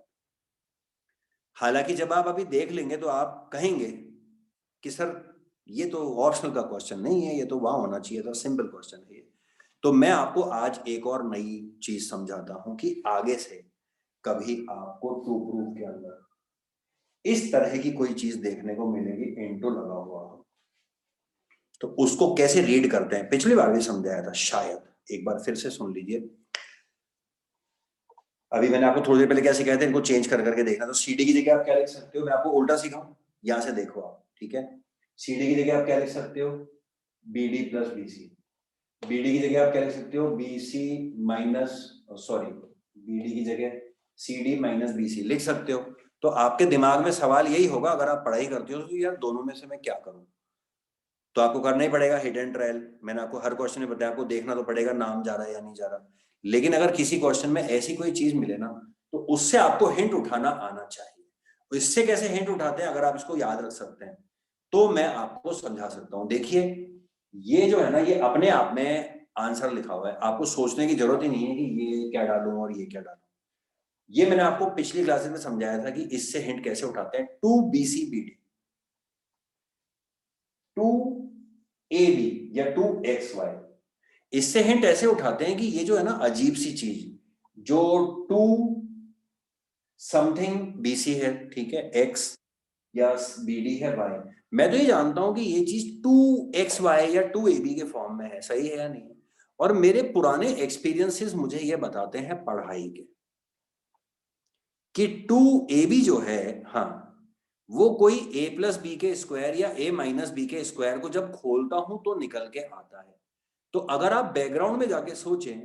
[SPEAKER 1] हालांकि जब आप अभी देख लेंगे तो आप कहेंगे कि सर ये तो ऑप्शनल का क्वेश्चन नहीं है, ये तो वहां होना चाहिए था, सिंपल क्वेश्चन है ये। तो मैं आपको आज एक और नई चीज समझाता हूं कि आगे से कभी आपको टू प्रूफ के अंदर इस तरह की कोई चीज देखने को मिलेगी इंटू लगा हुआ हो तो उसको कैसे रीड करते हैं, पिछली बार भी समझाया था शायद, एक बार फिर से सुन लीजिए। अभी मैंने आपको थोड़ी देर पहले क्या सिखाया था, इनको चेंज कर करके देखना। तो सीडी की जगह आप क्या लिख सकते हो, मैं आपको उल्टा सिखाऊं, यहां से देखो आप, ठीक है। सीडी की जगह आप क्या लिख सकते हो, B D plus B C. B D की जगह आप क्या लिख सकते हो, B C minus, sorry B D की जगह C D minus B C लिख सकते हो। तो आपके दिमाग में सवाल यही होगा अगर आप पढ़ाई करते हो तो यार दोनों में से मैं क्या करूं, तो आपको करना ही पड़ेगा हिट एंड ट्रायल। मैंने आपको हर क्वेश्चन में बताया, आपको देखना तो पड़ेगा नाम जा रहा है या नहीं जा रहा। लेकिन अगर किसी क्वेश्चन में ऐसी कोई चीज मिले ना तो उससे आपको हिंट उठाना आना चाहिए। तो इससे कैसे हिंट उठाते हैं, अगर आप इसको याद रख सकते हैं तो मैं आपको समझा सकता हूं। देखिए ये जो है ना, ये अपने आप में आंसर लिखा हुआ है, आपको सोचने की जरूरत ही नहीं है कि ये क्या डालूं और ये क्या डालूं। ये मैंने आपको पिछली क्लासेस में समझाया था कि इससे हिंट कैसे उठाते हैं। 2bc bd 2ab या 2xy, इससे हिंट ऐसे उठाते हैं कि ये जो है ना अजीब सी चीज जो 2 समथिंग bc है, ठीक है, x या bd है y, मैं तो ये जानता हूं कि ये चीज 2xy या 2ab के फॉर्म में है, सही है या नहीं। और मेरे पुराने एक्सपीरियंसेस मुझे ये बताते हैं पढ़ाई के कि 2ab जो है, हाँ वो कोई a प्लस बी के स्क्वायर या a माइनस बी के स्क्वायर को जब खोलता हूं तो निकल के आता है। तो अगर आप बैकग्राउंड में जाके सोचें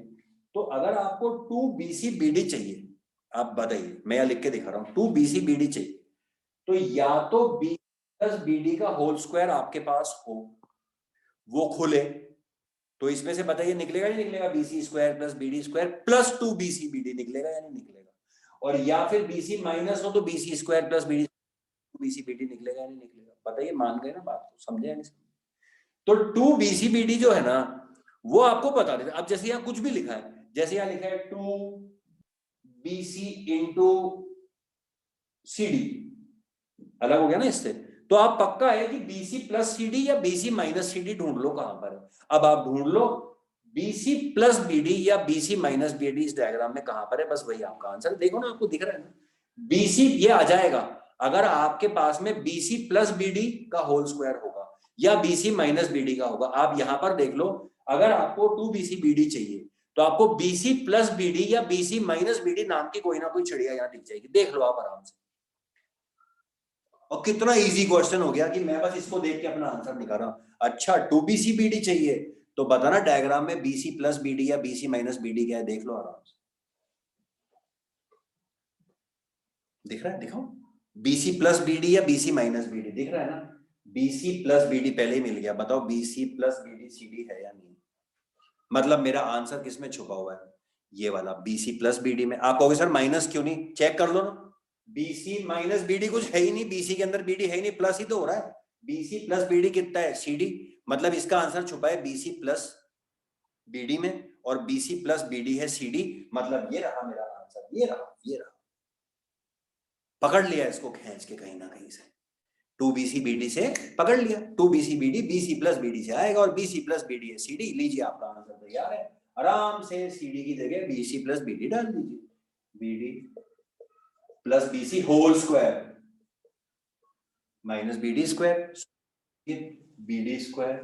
[SPEAKER 1] तो अगर आपको 2bc bd चाहिए, आप बताइए, मैं यहां लिख के दिखा रहा हूं 2bc bd चाहिए, तो या तो b प्लस bd का होल स्क्वायर आपके पास हो, वो खोले, तो इसमें से बताइए निकलेगा नहीं निकलेगा, bc square plus bd square plus 2bc bd निकलेगा या नहीं निकलेगा। और या फिर bc माइनस हो तो bc square plus bd BC BD निकलेगा नहीं निकलेगा, बताइए, मान गए ना बात को, समझे नहीं। तो 2bc bd जो है ना वो आपको बता देता। अब जैसे यहाँ कुछ भी लिखा है, जैसे यहाँ लिखा है 2bc इंटू cd, अलग हो गया ना इससे, तो आप पक्का है कि bc प्लस cd या bc माइनस cd ढूंढ लो कहां पर है। अब आप ढूंढ लो BC प्लस BD या BC माइनस BD इस डायग्राम में कहां पर है, बस वही आपका आंसर। देखो ना, आपको दिख रहा है ना, BC ये आ जाएगा अगर आपके पास में BC प्लस BD का होल स्क्वायर होगा या BC माइनस BD का होगा। आप यहां पर देख लो, अगर आपको 2BC BD चाहिए तो आपको BC प्लस BD या BC माइनस BD नाम की कोई ना कोई चिड़िया यहां दिख जाएगी, देख लो आप आराम से। और कितना इजी क्वेश्चन हो गया कि मैं बस इसको देख के अपना आंसर निकाल रहा हूं। अच्छा 2BC BD चाहिए तो बताना डायग्राम में BC प्लस BD या BC माइनस BD क्या है, देख लो आराम से। दिख रहा है, दिखाओ, BC प्लस BD या BC माइनस BD दिख रहा है ना। BC प्लस BD पहले ही मिल गया, बताओ BC प्लस BD CD है या नहीं। मतलब मेरा आंसर किसमें छुपा हुआ है, ये वाला BC प्लस BD में। आप कहोगे सर माइनस क्यों नहीं, चेक कर लो ना, BC माइनस BD कुछ है ही नहीं, BC के अंदर BD है ही नहीं, प्लस ही तो हो रहा है। BC प्लस BD कितना है, CD, मतलब इसका आंसर छुपा है BC प्लस BD में, और BC प्लस BD है CD, मतलब ये रहा मेरा आंसर, ये रहा, ये रहा। पकड़ लिया इसको खींच के कहीं ना कहीं से, 2BC BD से पकड़ लिया, 2BC BD BC plus BD से आएगा और BC प्लस BD है CD। लीजिए आपका आंसर तैयार है, आराम से CD की जगह BC प्लस BD डाल दीजिए, BD plus BC whole square minus BD square, BD square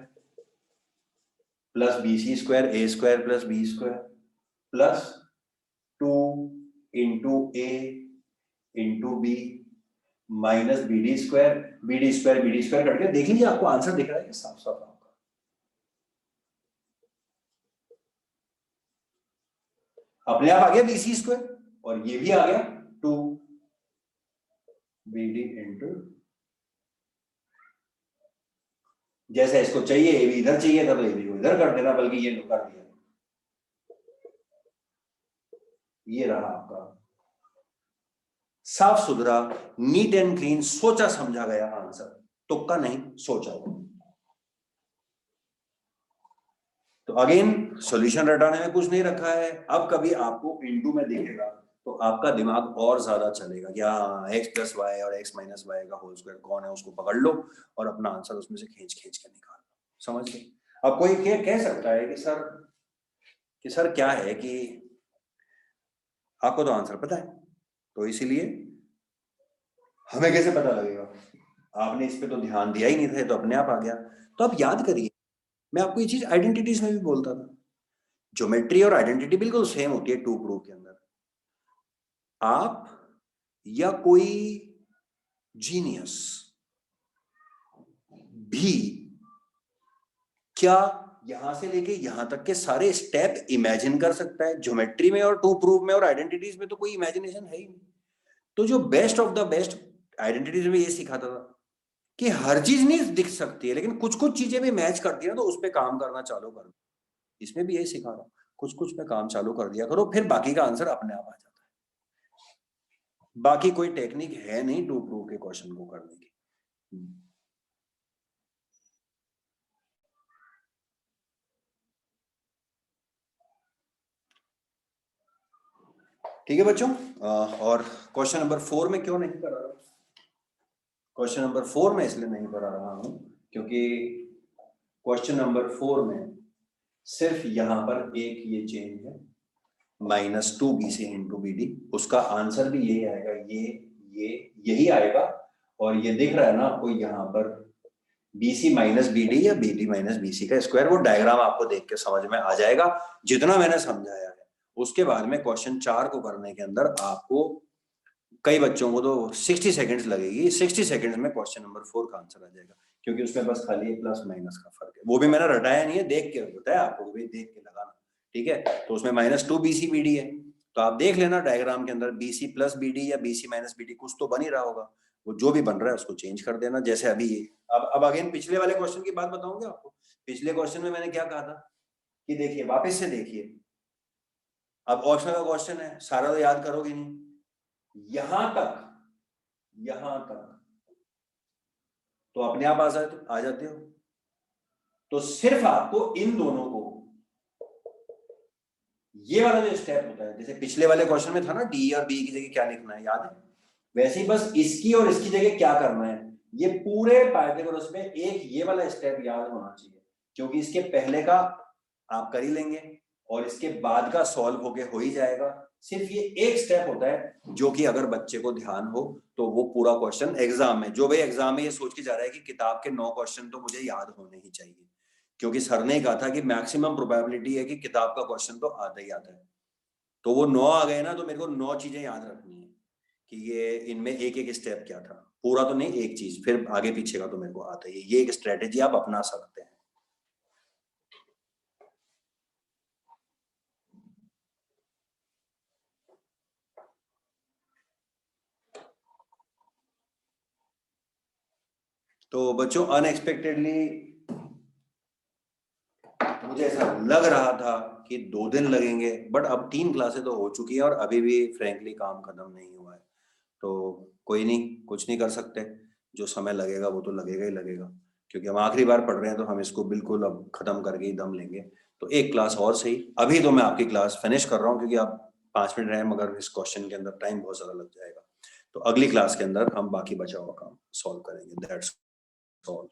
[SPEAKER 1] plus BC square, A square plus B square plus 2 into A into B minus BD square, BD square BD square करके देख लीजिए, आपको answer दिख रहा है कि साफ साफ आपका। अपने आप आ गया BC स्क्वायर और ये भी आ गया 2BD इंटू, जैसे इसको चाहिए ए भी इधर चाहिए था तो ए भी को इधर कर देना, बल्कि ये कर दिया, ये रहा आपका साफ सुथरा नीट एंड क्लीन सोचा समझा गया आंसर, तुक्का नहीं सोचा हुआ। तो अगेन सॉल्यूशन रटाने में कुछ नहीं रखा है। अब कभी आपको इनटू में दिखेगा तो आपका दिमाग और ज्यादा चलेगा कि हाँ x प्लस वाई और x माइनस वाई का होल स्क्वायर कौन है, उसको पकड़ लो और अपना आंसर उसमें से खींच खींच के निकाल लो। समझ गए। अब कोई कह सकता है कि सर क्या है कि आपको तो आंसर पता है, तो इसीलिए हमें कैसे पता लगेगा, आपने इस पे तो ध्यान दिया ही नहीं था, तो अपने आप आ गया। तो आप याद करिए, मैं आपको ये चीज आइडेंटिटीज में भी बोलता था, ज्योमेट्री और आइडेंटिटी बिल्कुल सेम होती है टू प्रूफ के अंदर। आप या कोई जीनियस भी क्या यहां से लेके यहां तक के सारे स्टेप इमेजिन कर सकता है? ज्योमेट्री में और टू प्रूफ में और आइडेंटिटीज में तो कोई इमेजिनेशन है ही नहीं। तो जो best of the best identities में ये सिखाता था कि हर चीज नहीं दिख सकती है, लेकिन कुछ कुछ चीजें भी मैच करती है, तो उस पर काम करना चालू करो। इसमें भी यही सिखा रहा हूं, कुछ कुछ पे काम चालू कर दिया करो, फिर बाकी का आंसर अपने आप आ जाता है। बाकी कोई टेक्निक है नहीं टू प्रूव के क्वेश्चन को करने की। ठीक है बच्चों, और क्वेश्चन नंबर 4 में क्यों नहीं करा रहा, क्वेश्चन नंबर 4 में इसलिए नहीं करा रहा हूं क्योंकि क्वेश्चन नंबर 4 में सिर्फ यहां पर एक ये चेंज है, -2BC इंटू BD, उसका आंसर भी यही आएगा, ये यही आएगा। और ये दिख रहा है ना आपको यहाँ पर BC माइनस BD या BD माइनस BC का स्क्वायर, वो डायग्राम आपको देख के समझ में आ जाएगा जितना मैंने समझाया है। उसके बाद में क्वेश्चन 4 को करने के अंदर आपको, कई बच्चों को तो 60 सेकंड्स लगेगी, 60 सेकंड्स में क्वेश्चन नंबर 4 का आंसर आ जाएगा, क्योंकि उसमें बस खाली प्लस माइनस का फर्क है। वो भी मैंने रटाया नहीं है, देख के बताया आपको, भी देख के लगाना, ठीक है। तो उसमें -2BC BD है, तो आप देख लेना डायग्राम के अंदर BC प्लस BD या BC माइनस BD कुछ तो बन ही रहा होगा, वो जो भी बन रहा है उसको चेंज कर देना, जैसे अभी ये। अब अगेन पिछले वाले क्वेश्चन की बात बताऊंगा आपको। पिछले क्वेश्चन में मैंने क्या कहा था कि देखिए, वापस से देखिए, अब ऑप्शन का क्वेश्चन है, सारा तो याद करोगे नहीं, यहां तक तो अपने आप आ जाते हो। तो सिर्फ आपको इन दोनों को, ये वाला जो स्टेप होता है, जैसे पिछले वाले क्वेश्चन में था ना डी और बी की जगह क्या लिखना है, याद है? वैसे ही बस इसकी और इसकी जगह क्या करना है, ये पूरे पाइथागोरस में एक ये वाला स्टेप याद होना चाहिए, क्योंकि इसके पहले का आप कर ही लेंगे और इसके बाद का सॉल्व होके हो ही जाएगा। सिर्फ ये एक स्टेप होता है जो कि अगर बच्चे को ध्यान हो तो वो पूरा क्वेश्चन एग्जाम में, जो भाई एग्जाम में ये सोच के जा रहा है कि किताब के 9 क्वेश्चन तो मुझे याद होने ही चाहिए, क्योंकि सर ने कहा था कि मैक्सिमम प्रोबेबिलिटी है कि किताब का क्वेश्चन तो आता ही आता है। तो वो 9 आ गए ना, तो मेरे को 9 चीजें याद रखनी है कि ये इनमें एक एक स्टेप क्या था, पूरा तो नहीं, एक चीज, फिर आगे पीछे का तो मेरे को आता ही है। ये एक स्ट्रेटेजी आप अपना सकते हैं। तो बच्चों अनएक्सपेक्टेडली मुझे ऐसा लग रहा था कि 2 दिन लगेंगे, बट अब 3 क्लासें तो हो चुकी है और अभी भी फ्रैंकली काम खत्म नहीं हुआ है। तो कोई नहीं, कुछ नहीं कर सकते, जो समय लगेगा वो तो लगेगा ही लगेगा, क्योंकि हम आखिरी बार पढ़ रहे हैं तो हम इसको बिल्कुल अब खत्म करके ही दम लेंगे। तो एक क्लास और सही, अभी तो मैं आपकी क्लास फिनिश कर रहा हूँ क्योंकि आप 5 मिनट रहे, मगर इस क्वेश्चन के अंदर टाइम बहुत ज्यादा लग जाएगा। तो अगली क्लास के अंदर हम बाकी बचा हुआ काम सॉल्व करेंगे। That's all.